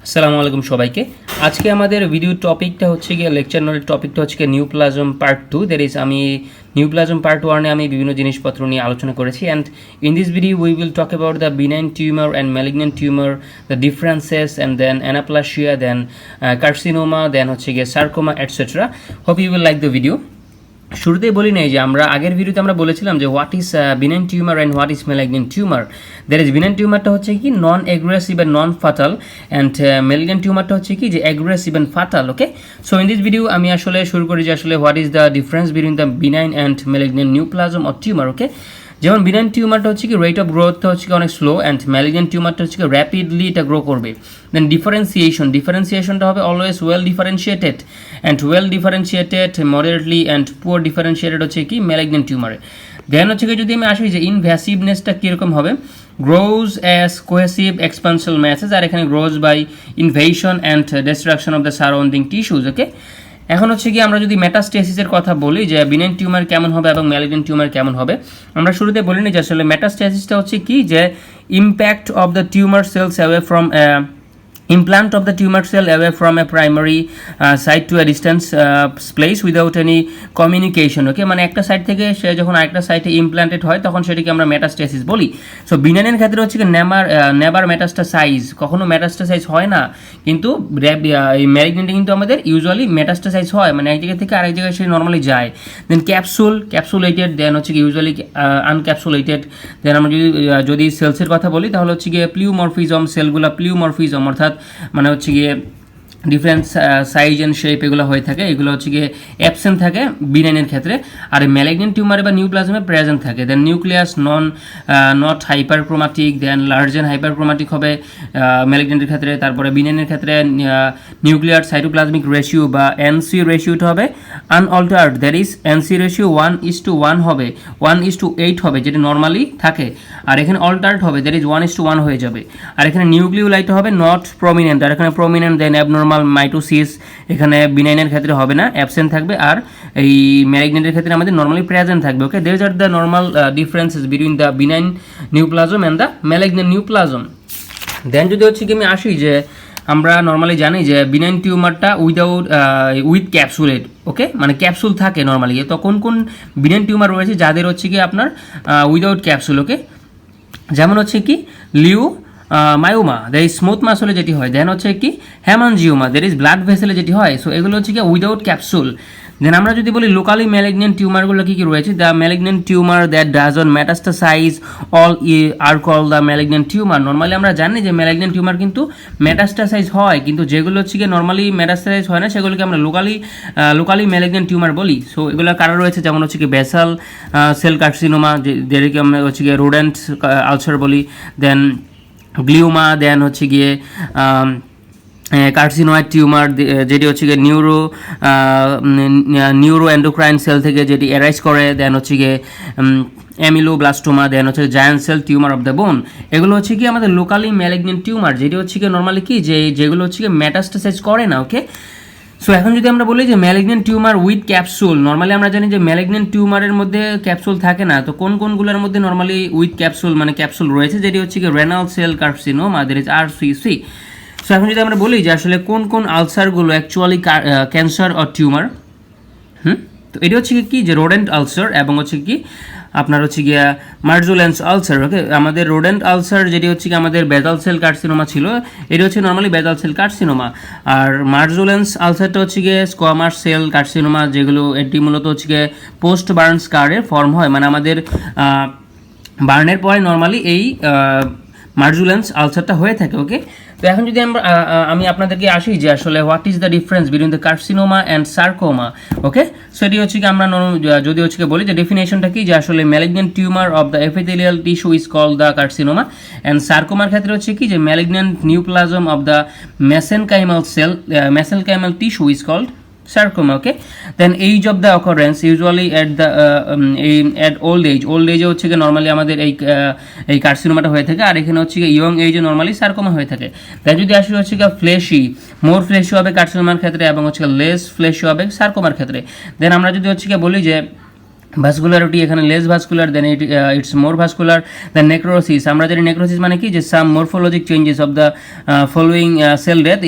আসসালামু আলাইকুম সবাইকে। আজকে আমাদের ভিডিও টপিকটা হচ্ছে গিয়ে লেকচার নোটের টপিকটা হচ্ছে গিয়ে নিউপ্লাজম পার্ট 2। দ্যাট ইজ আমি নিউপ্লাজম পার্ট 1 এ আমি বিভিন্ন জিনিসপত্র নিয়ে আলোচনা করেছি, and in this video we will talk about the benign tumour and malignant tumour, the differences, and then anaplasia, then carcinoma, then হচ্ছে গিয়ে sarcoma etcetera. Hope you will like the video. শুরুতেই বলি নাই যে আমরা আগের ভিডিওতে আমরা বলেছিলাম যে what is benign tumour and what is malignant tumour. That is benign টিউমারটা হচ্ছে কি non aggressive and non fatal, and malignant টিউমারটা হচ্ছে কি যে aggressive and fatal. Okay, so in this video আমি আসলে শুরু করি যে আসলে what is the difference between the benign and malignant neoplasm or tumour. Okay, যেমন বিনাইন টিউমারটা হচ্ছে কি রেট অফ গ্রোথটা হচ্ছে কি অনেক স্লো, অ্যান্ড ম্যালিগন্যান্ট টিউমারটা হচ্ছে কি র্যাপিডলি এটা গ্রো করবে। দেন ডিফারেন্সিয়েশনটা হবে always well differentiated, and well differentiated, moderately and poor differentiated হচ্ছে কি ম্যালিগন্যান্ট টিউমারে। দেন হচ্ছে কি যদি আমি আসি যে ইনভ্যাসিভনেসটা কীরকম হবে, grows as cohesive expansile masses, আর এখানে grows by invasion and destruction of the surrounding tissues. Okay, এখন হচ্ছে কি আমরা যদি মেটাস্টেসিসের কথা বলি যে বিনাইন টিউমার কেমন হবে এবং ম্যালিগন্যান্ট টিউমার কেমন হবে, আমরা শুরুতে বলিনি যে আসলে মেটাস্টেসিসটা হচ্ছে কি যে impact of the tumour cells away from implant of the tumor cell away from a primary site to a distance place without any communication. ওকে, মানে একটা সাইট থেকে সে যখন আরেকটা সাইটে ইমপ্ল্যান্টেড হয় তখন সেটাকে আমরা মেটাস্টেসিস বলি। সো বিনাইনের ক্ষেত্রে হচ্ছে কি নেভার মেটাস্টাসাইজ, কখনো মেটাস্টাসাইজ হয় না, কিন্তু এই ম্যালিগন্যান্টে কিন্তু আমাদের ইউজুয়ালি মেটাস্টাসাইজ হয়, মানে এক জায়গা থেকে আরেক জায়গায় সে নর্মালি যায়। দেন ক্যাপসুলেটেড, দেন হচ্ছে কি ইউজুয়ালি আনক্যাপসুলেটেড। দেন আমরা যদি সেলসের কথা বলি তাহলে হচ্ছে গিয়ে প্লিউমরফিজম, সেলগুলো প্লিউমরফিজম অর্থাৎ মানে হচ্ছে গিয়ে ডিফারেন্ট সাইজ অ্যান্ড শেপ এগুলো হয়ে থাকে, এগুলো হচ্ছে গিয়ে অ্যাবসেন্ট থাকে বিনাইনের ক্ষেত্রে, আর ম্যালিগন্যান্ট টিউমারে বা নিউপ্লাজমে প্রেজেন্ট থাকে। Then nucleus not hyperchromatic, then large and hyperchromatic হবে ম্যালিগন্যান্টের ক্ষেত্রে। তারপরে বিনাইনের ক্ষেত্রে নিউক্লিয়ার সাইটোপ্লাজমিক রেশিও বা এনসি রেশিওটা হবে unaltered, that is NC ratio 1:1 হবে, 1:8 হবে যেটা নর্মালি থাকে, আর এখানে অল্টার্ড হবে, দ্যাট ইজ 1:1 হয়ে যাবে। আর এখানে নিউক্লিওলাইট হবে নট প্রমিনেন্ট, আর এখানে প্রমিনেন্ট, দেন অ্যাবনর্মাল মাইটোসিস এখানে বিনাইনের ক্ষেত্রে হবে না, অ্যাবসেন্ট থাকবে, আর এই ম্যালিগন্যান্টের ক্ষেত্রে আমাদের নর্মালি প্রেজেন্ট থাকবে। Okay, these are the normal differences between the benign neoplasm and the malignant neoplasm. Then যদি হচ্ছে কি আমি আসি যে আমরা নর্মালি জানি যে বিনাইন টিউমারটা উইথ ক্যাপসুলেট, ওকে, মানে ক্যাপসুল থাকে নর্মালি। তো কোন কোন বিনাইন টিউমার রয়েছে যাদের হচ্ছে কি আপনার উইদাউট ক্যাপসুল, ওকে, যেমন হচ্ছে কি মায়োমা, দ্যাট ইজ স্মুথ মাসলে যেটি হয়। দেন হচ্ছে কি হ্যামানজিওমা, দ্যাট ইজ ব্লাড ভেসেলে যেটি হয়। সো এগুলো হচ্ছে কি উইদাউট ক্যাপসুল। দেন আমরা যদি বলি লোকালি ম্যালিগন্যান্ট টিউমারগুলো কী কী রয়েছে, the malignant tumour that doesn't metastasize all are call the malignant tumour. Normally আমরা জানি যে ম্যালিগন্যান্ট টিউমার কিন্তু মেটাস্টাসাইজ হয়, কিন্তু যেগুলো হচ্ছে কি নর্মালি মেটাস্টাসাইজ হয় না সেগুলোকে আমরা লোকালি ম্যালিগন্যান্ট টিউমার বলি। সো এগুলো কারণ রয়েছে, যেমন হচ্ছে কি বেসাল সেল কার্সিনোমা, যেটাকে আমরা হচ্ছে গিয়ে রোডেন্ট আলসার বলি, দেন গ্লিওমা, দেন হচ্ছে গিয়ে কার্সিনোয়েড টিউমার যেটি হচ্ছে গিয়ে নিউরো এন্ডোক্রাইন সেল থেকে যেটি অ্যারাইজ করে, দেন হচ্ছে গিয়ে অ্যামিলোব্লাস্টোমা, দেন হচ্ছে giant cell tumour of the bone. এগুলো হচ্ছে কি আমাদের লোকালি ম্যালিগন্যান্ট টিউমার, যেটি হচ্ছে কি নর্মালি কি যেগুলো হচ্ছে কি মেটাস্টাসাইজ করে না। ওকে, সো এখন যদি আমরা বলি যে malignant tumour with capsule, normally আমরা জানি যে ম্যালিগন্যান্ট টিউমারের মধ্যে ক্যাপসুল থাকে না, তো কোনগুলোর মধ্যে নর্মালি উইথ ক্যাপসুল মানে ক্যাপসুল রয়েছে, যেটি হচ্ছে কি renal cell carcinoma, that is RCC। So এখন যদি আমরা বলি যে আসলে কোন কোন আলসারগুলো অ্যাকচুয়ালি ক্যান্সার অর টিউমার, তো এটা হচ্ছে কি যে রোডেন্ট আলসার এবং হচ্ছে কি আপনার হচ্ছে গিয়া মার্জুলেন্স আলসার। ওকে, আমাদের রোডেন্ট আলসার যেটি হচ্ছে কি আমাদের বেজাল সেল কার্সিনোমা ছিল, এটি হচ্ছে নর্মালি বেজাল সেল কার্সিনোমা, আর মার্জুলেন্স আলসারটা হচ্ছে গিয়ে স্কোয়ামাস সেল কার্সিনোমা, যেগুলো এটি মূলত হচ্ছে গিয়ে পোস্ট বার্ন স্কারের ফর্ম হয়, মানে আমাদের বার্নের পরে নর্মালি এই মার্জুলেন্স আলসারটা হয়ে থাকে। ওকে, তো এখন যদি আমি আপনাদেরকে আসি যে আসলে what is the difference between the carcinoma and sarcoma. Okay, so এটি হচ্ছে কি আমরা যদি হচ্ছে কি বলি যে ডেফিনেশনটা কি যে আসলে malignant tumour of the epithelial tissue is called the carcinoma, and সার্কোমার ক্ষেত্রে হচ্ছে কি যে malignant neoplasm of the mesenchymal tissue is called sarcoma. Okay, then age of the occurrence usually at old age হচ্ছে কি নরমালি আমাদের এই কার্সিনোমাটা হয়ে থাকে, আর এখানে হচ্ছে কি ইয়ং এজে নরমালি সার্কোমা হয়ে থাকে। তাই যদি আসি হচ্ছে কি ফ্লেশি, মোর ফ্লেশি হবে কার্সিনোমার ক্ষেত্রে এবং হচ্ছে লেস ফ্লেশি হবে সার্কোমার ক্ষেত্রে। দেন আমরা যদি হচ্ছে কি বলি যে ভাস্কুলারিটি এখানে less vascular, then it's more vascular, then necrosis. আমরা জানি নেক্রোসিস মানে কি, যে some morphologic changes of the following cell death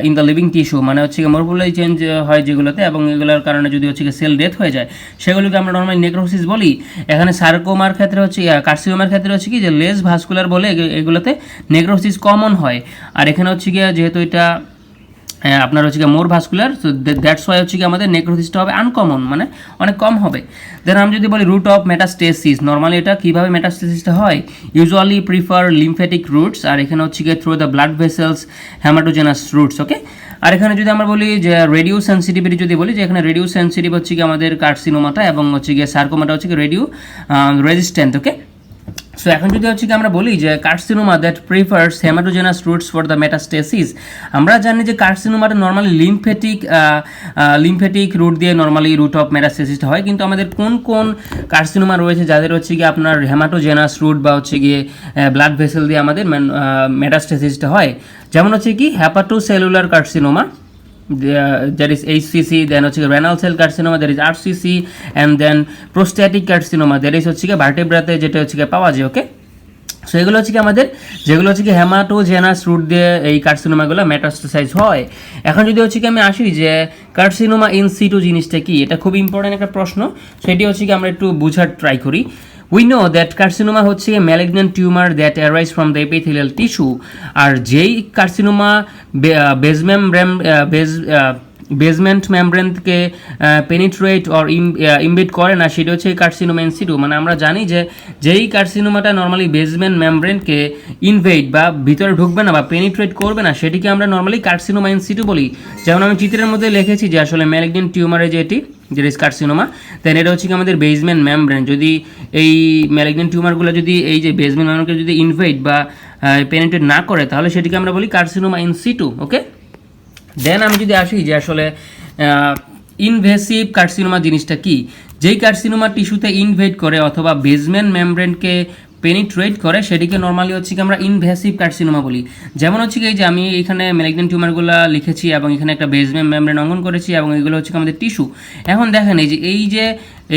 in the living tissue, মানে হচ্ছে কি মরফোলজি চেঞ্জ হয় যেগুলোতে, এবং এগুলোর কারণে যদি হচ্ছে কি সেল ডেথ হয়ে যায় সেগুলোকে আমরা নর্মালি নেক্রোসিস বলি। এখানে সার্কোমার ক্ষেত্রে হচ্ছে কার্সিনোমার ক্ষেত্রে হচ্ছে কি যে লেস ভাস্কুলার বলে এগুলোতে নেক্রোসিস কমন হয়। আর এখানে হচ্ছে কি যেহেতু এটা আপনার হচ্ছে মোর ভাস্কুলার, তো দ্যাটস ওয়াই হচ্ছে কি আমাদের নেক্রোসিসটা হবে আনকমন, মানে অনেক কম হবে। দেন আমি যদি বলি রুট অফ মেটাস্টেসিস, নর্মালি এটা কীভাবে মেটাস্টেসিসটা হয়, ইউজুয়ালি প্রিফার লিমফ্যাটিক রুটস, আর এখানে হচ্ছে কি through the blood vessels haematogenous routes, okay. আর এখানে যদি আমরা বলি যে রেডিও সেন্সিটিভিটি, যদি বলি যে এখানে রেডিও সেন্সিটিভ হচ্ছে কি আমাদের কার্সিনোমাটা, এবং হচ্ছে গিয়ে সার্কোমাটা হচ্ছে কি রেডিও রেজিস্ট্যান্ট, ওকে। সো এখন যদি হচ্ছে কি আমরা বলি যে carcinoma that prefers haematogenous roots for the metastasis, আমরা জানি যে কার্সিনোমাটা নর্মালি লিমফ্যাটিক রুট দিয়ে নর্মালি রুট অফ মেটাস্টেসিসটা হয়, কিন্তু আমাদের কোন কোন কার্সিনোমা রয়েছে যাদের হচ্ছে কি আপনার হেমাটোজেনাস রুট বা হচ্ছে গিয়ে ব্লাড ভেসেল দিয়ে আমাদের মেটাস্টেসিসটা হয়, যেমন হচ্ছে কি hepatocellular carcinoma, there is HCC, then হচ্ছে renal cell carcinoma, there is RCC, and then prostatic carcinoma, there is হচ্ছে ভার্টেব্রাতে যেটা হচ্ছে পাওয়া যায়, ওকে। সো এগুলো হচ্ছে কি আমাদের যেগুলো হচ্ছে কি হেমাটোজেনাস রুট দিয়ে এই কার্সিনোমাগুলো মেটাস্টাসাইজ হয়। এখন যদি হচ্ছে কি আমি আসি যে কার্সিনোমা ইন সিটু জিনিসটা কি, এটা খুব ইম্পর্টেন্ট একটা প্রশ্ন, সেটি হচ্ছে কি আমরা একটু বোঝার ট্রাই করি। We know that carcinoma হচ্ছে malignant tumor that arise from the epithelial tissue, আর যেই কার্সিনোমা বেসমেন্ট মেমব্রেনকে পেনিট্রেট অর ইমবেড করে না, সেটা হচ্ছে কার্সিনোমা ইন সিটু। মানে আমরা জানি যে যেই কার্সিনোমাটা নর্মালি বেসমেন্ট মেমব্রেনকে ইনভেড বা ভিতরে ঢুকবে না বা পেনিট্রেট করবে না, সেটিকে আমরা নর্মালি কার্সিনোমা ইন সিটু বলি। যেমন আমি চিত্রের মধ্যে লিখেছি যে আসলে ম্যালিগন্যান্ট টিউমারে যেটি যেটা কার্সিনোমা, দেন এটা হচ্ছে কি আমাদের বেসমেন্ট মেমব্রেন, যদি এই ম্যালিগন্যান্ট টিউমারগুলো যদি এই যে বেসমেন্ট মেমব্রেনকে যদি ইনভেড বা পেনিট্রেট না করে, তাহলে সেটিকে আমরা বলি কার্সিনোমা ইন সিটু, ওকে। দেন আমি যদি আসি যে আসলে ইনভেসিভ কার্সিনোমা জিনিসটা কি, যেই কার্সিনোমা টিস্যুতে ইনভেড করে অথবা বেসমেন্ট মেমব্রেনকে পেনিট্রেট করে, সেটিকে নর্মালি হচ্ছে কি আমরা ইনভেসিভ কার্সিনোমা বলি। যেমন হচ্ছে কি এই যে আমি এখানে ম্যালিগন্যান্ট টিউমারগুলো লিখেছি এবং এখানে একটা বেসমেন্ট মেমব্রেন অঙ্কন করেছি, এবং এগুলো হচ্ছে আমাদের টিস্যু। এখন দেখেন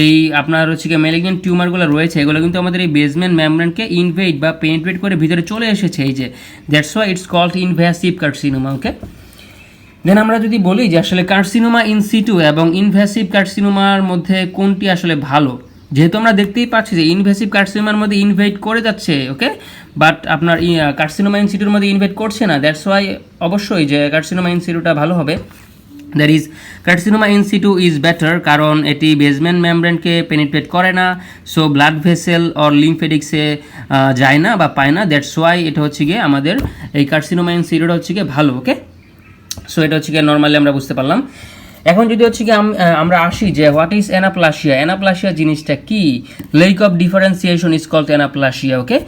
এই আপনার হচ্ছে কি ম্যালিগন্যান্ট টিউমারগুলো রয়েছে, এগুলো কিন্তু আমাদের এই বেসমেন্ট মেমব্রেনকে ইনভেড বা পেনিট্রেট করে ভিতরে চলে এসেছে, এই যে that's why it's called invasive carcinoma, okay. Then আমরা যদি বলি যে আসলে কার্সিনোমা ইন সিটু এবং ইনভেসিভ কার্সিনোমার মধ্যে কোনটি আসলে ভালো, যেহেতু আমরা দেখতেই পাচ্ছি যে ইনভেসিভ কার্সিনোমার মধ্যে ইনভেট করে যাচ্ছে, ওকে, বাট আপনার কার্সিনোমা ইন সিটুর মধ্যে ইনভেট করছে না, দ্যাটস ওয়াই অবশ্যই যে কার্সিনোমা ইন সিটুটা ভালো হবে। That is carcinoma in situ is better, কারণ এটি বেসমেন্ট মেমব্রেনকে পেনিট্রেট করে না, সো ব্লাড ভেসেল অর লিমফেটিক্সে যায় না বা পায় না, দ্যাটস ওয়াই এটা হচ্ছে গিয়ে আমাদের এই কার্সিনোমা ইন সিটুটা হচ্ছে গিয়ে ভালো, ওকে। সো এটা হচ্ছে গিয়ে নর্মালি আমরা বুঝতে পারলাম। এখন যদি হচ্ছে কি আমরা আসি যে হোয়াট ইজ অ্যানাপ্লাসিয়া জিনিসটা কি, lack of differentiation is called anaplasia, okay.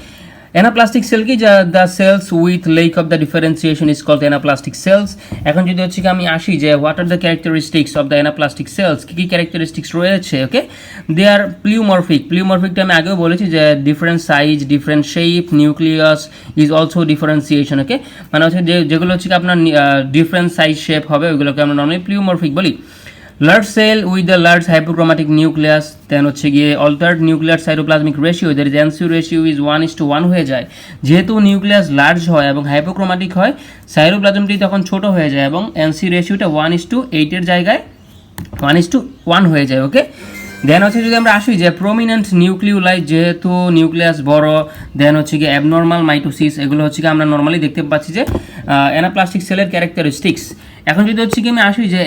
Anaplastic cell কি, the cells with lack of the differentiation is called anaplastic cells. এখন যদি হচ্ছে কি আমি আসি যে what are the characteristics of the anaplastic cells, কী কী ক্যারেক্টারিস্টিক্স রয়েছে, ওকে। দে আর প্লিউমরফিকটা আমি আগেও বলেছি যে different size, different shape, nucleus is also differentiation, okay. মানে হচ্ছে যেগুলো হচ্ছে কি আপনার ডিফারেন্ট সাইজ শেপ হবে, ওইগুলোকে আমরা নর্মালি প্লিউমরফিক বলি। Large cell with the large hypochromatic nucleus, then হচ্ছে গিয়ে altered nuclear cytoplasmic ratio, there is NC ratio is 1:1 হয়ে যায়। যেহেতু নিউক্লিয়াস লার্জ হয় এবং হাইপোক্রোমাটিক হয়, সাইটোপ্লাজমটি তখন ছোট হয়ে যায় এবং এনসি রেশিওটা 1:8 জায়গায় 1:1 হয়ে যায়, ওকে। দেন হচ্ছে যদি আমরা আসি যে প্রমিনেন্ট নিউক্লিওলাই, যেহেতু নিউক্লিয়াস বড়, দেন হচ্ছে কি অ্যাবনর্মাল মাইটোসিস, এগুলো হচ্ছে কি আমরা নর্মালি দেখতে পাচ্ছি যে অ্যানাপ্লাস্টিক সেলের ক্যারেক্টারিস্টিক্স। এখন যদি হচ্ছে কি আমি আসি যে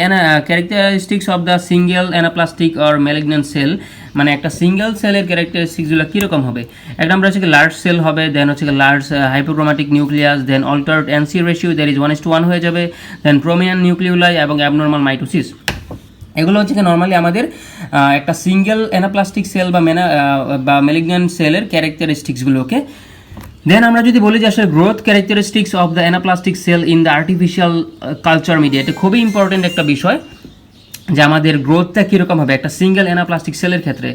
characteristics of the single anaplastic or malignant cell, মানে একটা সিঙ্গেল সেলের ক্যারেক্টারিস্টিক্সগুলো কীরকম হবে, এক নম্বর হচ্ছে কি লার্জ সেল হবে, দেন হচ্ছে কি large hypochromatic nucleus, then altered NC ratio that is 1:1 হয়ে যাবে, দেন প্রমিনেন্ট নিউক্লিওলাই এবং অ্যাবনর্মাল মাইটোসিস। এগুলো হচ্ছে কি নর্মালি আমাদের একটা সিঙ্গেল অ্যানাপ্লাস্টিক সেল বা ম্যালিগন্যান্ট সেলের ক্যারেক্টারিস্টিক্সগুলোকে। দেন আমরা যদি বলি যে আসলে growth characteristics of the anaplastic cell in the artificial culture media, এটা খুবই ইম্পর্টেন্ট একটা বিষয় যে আমাদের গ্রোথটা কীরকম হবে একটা সিঙ্গেল অ্যানাপ্লাস্টিক সেলের ক্ষেত্রে।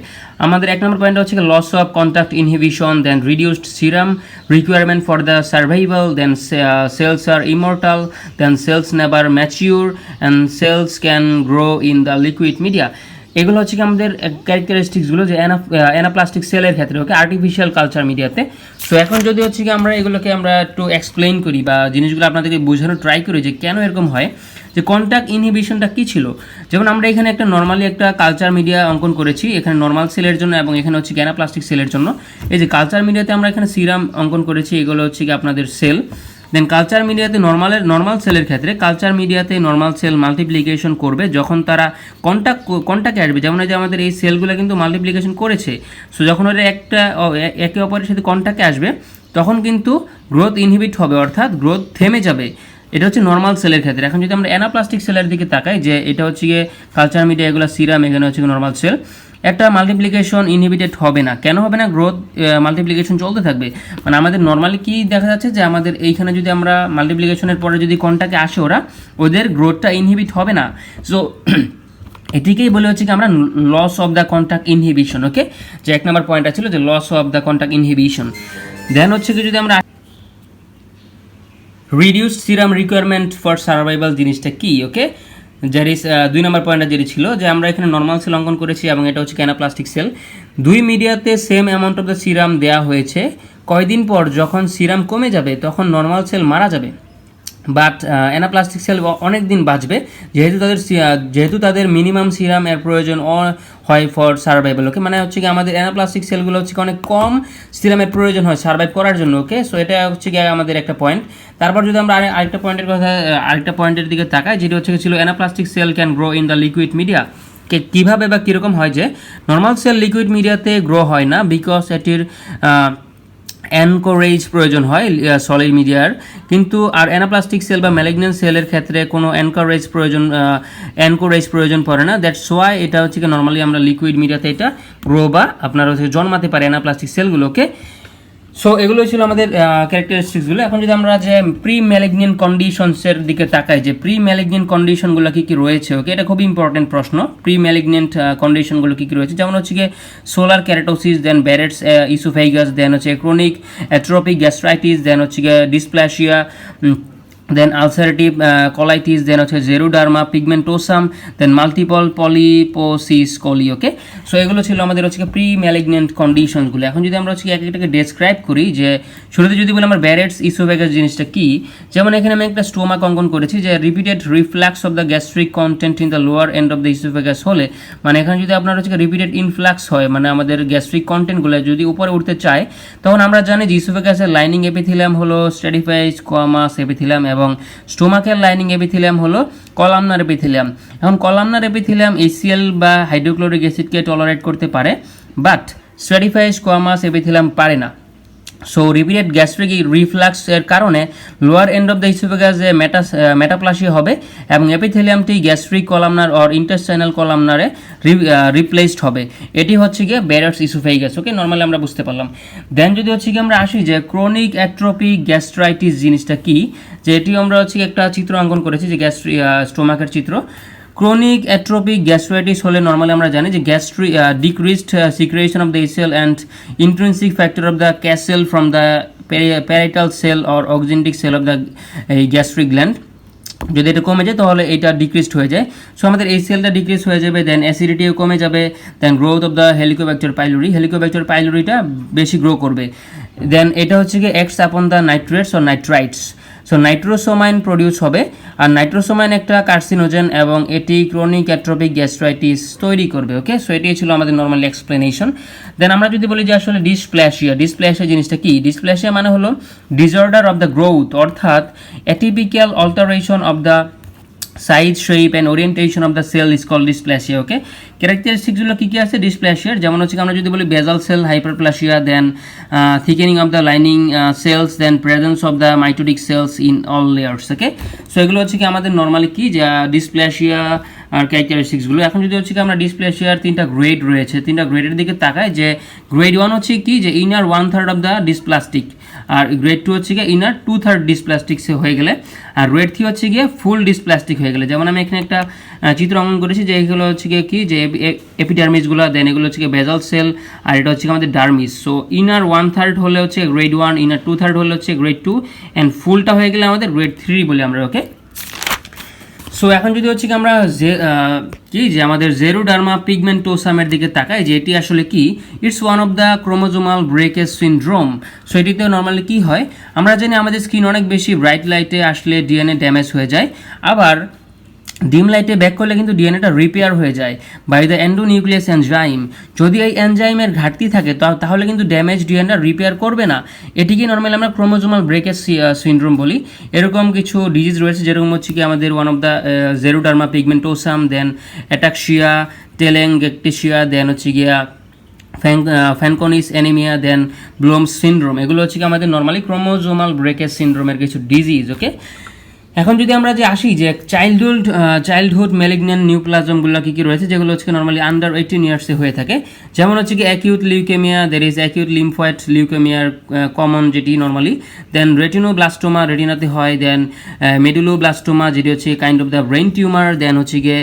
আমাদের এক নম্বর পয়েন্ট হচ্ছে loss of contact inhibition, then reduced serum requirement for the survival, then cells are immortal, then cells never mature and cells can grow in the liquid media. এগুলো হচ্ছে কি আমাদের ক্যারেক্টারিস্টিক্সগুলো যে অ্যানাপ্লাস্টিক সেলের ক্ষেত্রে, ওকে, আর্টিফিশিয়াল কালচার মিডিয়াতে। So এখন যদি হচ্ছে কি আমরা এগুলোকে আমরা একটু এক্সপ্লেইন করি বা জিনিসগুলো আপনাদেরকে বোঝানোর ট্রাই করি যে কেন এরকম হয়, যে কন্ট্যাক্ট ইনহিবিশনটা কী ছিল। যেমন আমরা এখানে একটা নর্মালি একটা কালচার মিডিয়া অঙ্কন করেছি, এখানে নর্মাল সেলের জন্য এবং এখানে হচ্ছে অ্যানাপ্লাস্টিক সেলের জন্য। এই যে কালচার মিডিয়াতে আমরা এখানে সিরাম অঙ্কন করেছি, এগুলো হচ্ছে কি আপনাদের সেল। দেন কালচার মিডিয়াতে নর্মাল সেলের ক্ষেত্রে কালচার মিডিয়াতে নর্মাল সেল মাল্টিপ্লিকেশন করবে যখন তারা কন্ট্যাক্টে আসবে। যেমন এই যে আমাদের এই সেলগুলো কিন্তু মাল্টিপ্লিকেশন করেছে, সো যখন ওরা একে অপরের সাথে কন্ট্যাক্টে আসবে তখন কিন্তু গ্রোথ ইনহিবিট হবে, অর্থাৎ গ্রোথ থেমে যাবে। এটা হচ্ছে নর্মাল সেলের ক্ষেত্রে। এখন যদি আমরা অ্যানাপ্লাস্টিক সেলের দিকে তাকাই, যে এটা হচ্ছে গিয়ে কালচার মিডিয়া, এগুলো সিরাম, এখানে হচ্ছে নর্মাল সেল, একটা মাল্টিপ্লিকেশন ইনহিবিটেড হবে না। কেন হবে না? গ্রোথ মাল্টিপ্লিকেশন চলতে থাকবে। মানে আমাদের নর্মালি কি দেখা যাচ্ছে যে আমাদের এইখানে যদি আমরা মাল্টিপ্লিকেশনের পরে যদি কন্ট্যাক্টে আসে ওদের গ্রোথটা ইনহিবিট হবে না। সো এটিকেই বলে হচ্ছে কি আমরা loss of the contact inhibition. Okay, যে এক নম্বর পয়েন্টটা ছিল যে loss of the contact inhibition. Then হচ্ছে কি যদি আমরা reduced serum requirement for survival জিনিসটা কি, ওকে, যার ইস 2 নম্বর পয়েন্টটা যেটি ছিল যে আমরা এখানে নর্মাল সেল অঙ্কন করেছি এবং এটা হচ্ছে অ্যানাপ্লাস্টিক সেল। দুই মিডিয়াতে same amount of the serum দেওয়া হয়েছে, কয়দিন পর যখন সিরাম কমে যাবে তখন নর্মাল সেল মারা যাবে, বাট অ্যানাপ্লাস্টিক সেল অনেক দিন বাঁচবে, যেহেতু তাদের মিনিমাম সিরাম এর প্রয়োজন হয় ফর সার্ভাইভাল। ওকে, মানে হচ্ছে কি আমাদের অ্যানাপ্লাস্টিক সেলগুলো হচ্ছে অনেক কম সিরামের প্রয়োজন হয় সার্ভাইভ করার জন্য। ওকে, সো এটা হচ্ছে কি আমাদের একটা পয়েন্ট। তারপর যদি আমরা আরেকটা পয়েন্টের দিকে তাকাই, যেটি হচ্ছে ছিল anaplastic cell can grow in the liquid media. কীভাবে বা কীরকম হয় যে নর্মাল সেল লিকুইড মিডিয়াতে গ্রো হয় না, বিকজ এটির এনকোরেজ প্রয়োজন হয় সলিড মিডিয়ার, কিন্তু আর অ্যানাপ্লাস্টিক সেল বা ম্যালিগন্যান্ট সেলের ক্ষেত্রে কোনো এনকোরেজ প্রয়োজন পড়ে না। দ্যাটস ওয়াই এটা হচ্ছে কি নর্মালি আমরা লিকুইড মিডিয়াতে এটা গ্রো বা আপনারা হচ্ছে জন্মাতে পারে অ্যানাপ্লাস্টিক সেলগুলোকে। সো এগুলো ছিল আমাদের ক্যারেক্টারিস্টিক্সগুলো। এখন যদি আমরা যে প্রি ম্যালিগন্যান্ট কন্ডিশনসের দিকে তাকাই, যে প্রি ম্যালিগন্যান্ট কন্ডিশনগুলো কী কী রয়েছে, ওকে, এটা খুবই ইম্পর্টেন্ট প্রশ্ন। প্রি ম্যালিগন্যান্ট কন্ডিশনগুলো কী কী রয়েছে, যেমন হচ্ছে গিয়ে সোলার ক্যারাটোসিস, দেন ব্যারেটস ইসোফেগাস, দেন হচ্ছে ক্রনিক অ্যাট্রোপিক গ্যাস্ট্রাইটিস, দেন হচ্ছে গিয়ে ডিসপ্লাসিয়া, দেন আলসারেটিভ কলাইটিস, দেন হচ্ছে জেরুডার্মা পিগমেন্টোসাম, দেন মাল্টিপল পলিপোসিস কলি। ওকে, সো এগুলো ছিল আমাদের হচ্ছে প্রি ম্যালিগন্যান্ট কন্ডিশনসগুলো। এখন যদি আমরা হচ্ছে এক একটাকে ডেসক্রাইব করি, যে শুরুতে যদি বলি আমরা ব্যারেটস ইসোফেগাস জিনিসটা কি, যেমন এখানে আমি একটা স্টোমাক অঙ্কন করেছি, যে repeated reflux of the gastric contained in the lower end of the oesophagus হলে, মানে এখানে যদি আপনার হচ্ছে রিপিটেড ইনফ্লাক্স হয়, মানে আমাদের গ্যাস্ট্রিক কন্টেন্টগুলো যদি উপরে উঠতে চায়, তখন আমরা জানি যে ইসোফেগাসের লাইনিং এপিথেলিয়াম হলো স্ট্র্যাটিফাইড স্কোয়ামাস এপিথেলিয়াম এবং স্টোমাকের লাইনিং এপিথেলিয়াম হলো কলামনার এপিথেলিয়াম। এখন কলামনার এপিথেলিয়াম HCl বা হাইড্রোক্লোরিক অ্যাসিডকে টলারেট করতে পারে, বাট স্ট্র্যাটিফাইড স্কোয়ামাস এপিথেলিয়াম পারে না। সো রিপিটেড গ্যাস্ট্রিক রিফ্লাক্স এর কারণে লোয়ার এন্ড অফ দ্য ইসোফেগাসে মেটাপ্লাসিয়া হবে এবং এপিথেলিয়ামটি গ্যাস্ট্রিক কলামনার অর ইন্টেস্টাইনাল কলামনারে রিপ্লেসড হবে। এটি হচ্ছে গিয়ে ব্যারেটস ইসোফেগাস। ওকে, নর্মালি আমরা বুঝতে পারলাম। দেন যদি হচ্ছে কি আমরা আসি যে ক্রনিক অ্যাট্রোপিক গ্যাস্ট্রাইটিস জিনিসটা কি, যে এটি আমরা হচ্ছে একটা চিত্র অঙ্কন করেছি, যে স্টোমাকের চিত্র। ক্রনিক অ্যাট্রোপিক গ্যাস্ট্রাইটিস হলে নর্মালি আমরা জানি যে decreased secretion of the cell and intrinsic factor of the Castle from the parietal cell or oxyntic cell of the gastric gland, যদি এটা কমে যায় তাহলে এটা ডিক্রিজড হয়ে যায়। সো আমাদের এই সেলটা ডিক্রিজ হয়ে যাবে, দেন অ্যাসিডিটিও কমে যাবে, then growth of the Helicobacter পাইলোরিটা বেশি গ্রো করবে। দেন এটা হচ্ছে কি acts upon the nitrates or nitrites. So nitrosamine produce হবে, আর নাইট্রোসোমাইন একটা কার্সিনোজেন এবং এটি ক্রনিক অ্যাট্রোপিক গ্যাস্ট্রাইটিস তৈরি করবে। ওকে, সো এটাই ছিল আমাদের নর্মাল এক্সপ্লেনেশন। দেন আমরা যদি বলি যে আসলে ডিসপ্লাসিয়া জিনিসটা কি, ডিসপ্লাসিয়া মানে হলো ডিসঅর্ডার অফ দ্য গ্রোথ, অর্থাৎ atypical alteration of the size, shape and orientation of the cell is called dysplasia. Okay, ক্যারেক্টারিস্টিক্সগুলো কী কী আছে ডিসপ্লাসিয়ার, যেমন হচ্ছে আমরা যদি বলি basal cell hyperplasia, then thickening of the lining cells, then presence of the mitotic cells in all layers. Okay, so এগুলো হচ্ছে কি আমাদের নর্মালি কি যে ডিসপ্লাসিয়া আর ক্যারেক্টারিস্টিক্সগুলো। এখন যদি হচ্ছে কি আমরা ডিসপ্লাসিয়ার 3টা গ্রেড রয়েছে, 3টা গ্রেডের দিকে তাকাই, যে গ্রেড 1 হচ্ছে কি যে ইনার 1/3 অফ দ্য ডিসপ্লাস্টিক, আর গ্রেড 2 হচ্ছে গিয়ে ইনার 2/3 ডিসপ্লাস্টিক্সে হয়ে গেলে, আর গ্রেড 3 হচ্ছে গিয়ে ফুল ডিসপ্লাস্টিক হয়ে গেলে। যেমন আমি এখানে একটা চিত্র অঙ্কন করেছি, যে এগুলো হচ্ছে গিয়ে কি যে এপিডার্মিসগুলো, দেন এগুলো হচ্ছে গিয়ে বেজাল সেল, আর এটা হচ্ছে আমাদের ডার্মিস। সো ইনার 1/3 হলে হচ্ছে গ্রেড 1, ইনার 2/3 হলে হচ্ছে গ্রেড 2, অ্যান্ড ফুলটা হয়ে গেলে আমাদের গ্রেড 3 বলে আমরা। ওকে, সো এখন যদি হচ্ছে কি আমরা যে আমাদের জেরোডার্মা পিগমেন্টোসামের দিকে তাকাই যে এটি আসলে কি, it's one of the chromosomal breakage syndrome. So এটিতে নর্মালি কি হয়, আমরা জানি আমাদের স্কিন অনেক বেশি ব্রাইট লাইটে আসলে ডিএনএ ড্যামেজ হয়ে যায়, আবার ডিম লাইটে ব্যাক করলে কিন্তু ডিএনএটা রিপেয়ার হয়ে যায় বাই দ্য এন্ডোনিউক্লিয়াস এনজাইম। যদি এই এনজাইমের ঘাটতি থাকে তাহলে কিন্তু ড্যামেজ ডিএনএটা রিপেয়ার করবে না। এটিকে নর্মালি আমরা ক্রোমোজোমাল ব্রেকেজ সিনড্রোম বলি। এরকম কিছু ডিজিজ রয়েছে, যেরকম হচ্ছে কি আমাদের one of the xeroderma pigmentosum, then ataxia, telangiectasia, then হচ্ছে গিয়া ফ্যানকনিস অ্যানিমিয়া, দেন ব্লোমস সিনড্রোম। এগুলো হচ্ছে কি আমাদের নর্মালি ক্রোমোজোমাল ব্রেকেজ সিনড্রোমের কিছু ডিজিজ। ওকে, এখন যদি আমরা যে আসি যে চাইল্ডহুড ম্যালিগন্যান্ট নিউপ্লাজমগুলো কী কী রয়েছে, যেগুলো হচ্ছে নর্মালি আন্ডার 18 ইয়ার্সে হয়ে থাকে, যেমন হচ্ছে কি acute leukaemia, there is acute lymphoid লিউকেমিয়ার কমন যেটি নর্মালি, দেন রেটিনোব্লাস্টোমা রেটিনাতে হয়, দেন মেডুলোব্লাস্টোমা যেটি হচ্ছে kind of the brain tumour, then হচ্ছে গিয়ে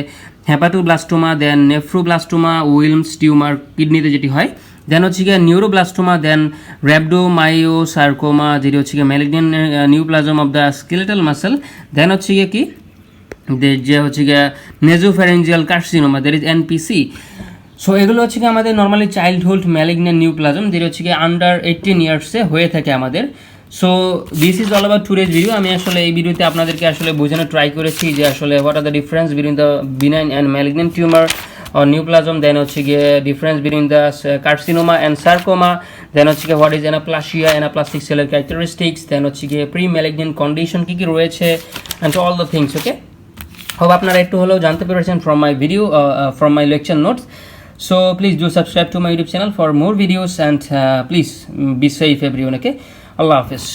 hepatoblastoma, then nephroblastoma Wilms tumour কিডনিতে যেটি হয়, দেন হচ্ছে গিয়ে নিউরোব্লাস্টোমা, দেন র্যাবডোমায়োসার্কোমা যেটি হচ্ছে গিয়ে malignant neoplasm of the skeletal muscle, then হচ্ছে গিয়ে কি যে হচ্ছে গিয়ে nasopharyngeal carcinoma, there is NPC. So এগুলো হচ্ছে কি আমাদের নর্মালি চাইল্ডহুড ম্যালিগন্যান্ট নিউপ্লাজম যেটি হচ্ছে কি আন্ডার 18 ইয়ার্সে হয়ে থাকে আমাদের। So this is all about today's video. আমি আসলে এই ভিডিওতে আপনাদেরকে আসলে বোঝানো ট্রাই করেছি যে আসলে what are the difference between the benign and malignant tumour or neoplasm, then হচ্ছে গিয়ে difference between the carcinoma and sarcoma, then হচ্ছে গিয়ে what is anaplastia, anaplastic cellular characteristics, then হচ্ছে গিয়ে pre-malignant condition কি কি রয়েছে, and all the things. Okay, hope আপনারা একটু হলেও জানতে পেরেছেন from my video, from my lecture notes. So please do subscribe to my YouTube channel for more videos, and please be safe everyone. Okay, Allah Hafiz.